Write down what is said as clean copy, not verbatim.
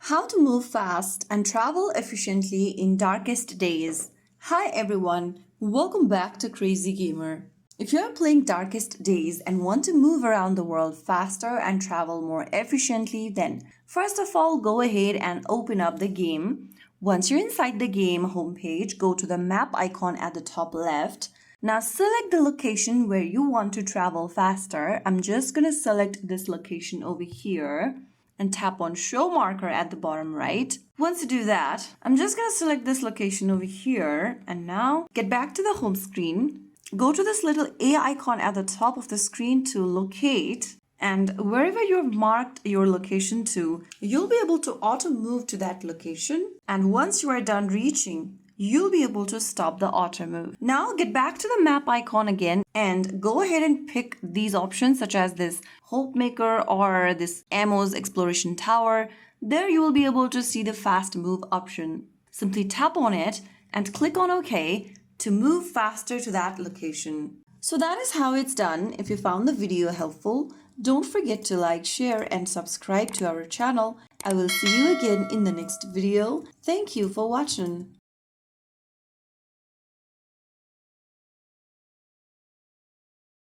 How to move fast and travel efficiently in darkest days. Hi everyone, welcome back to Crazy Gamer. If you are playing Darkest Days and want to move around the world faster and travel more efficiently, then first of all go ahead and open up the game. Once you're inside the game homepage, go to the map icon at the top left. Now select the location where you want to travel faster. I'm just going to select this location over here and tap on show marker at the bottom right. Once you do that, I'm just going to select this location over here and now get back to the home screen. Go to this little A icon at the top of the screen to locate, and wherever you've marked your location to, you'll be able to auto move to that location, and once you are done reaching, you'll be able to stop the auto move. Now get back to the map icon again and go ahead and pick these options such as this Hope Maker or this Ammo's Exploration Tower. There you will be able to see the fast move option. Simply tap on it and click on OK to move faster to that location. So that is how it's done. If you found the video helpful, don't forget to like, share and subscribe to our channel. I will see you again in the next video. Thank you for watching.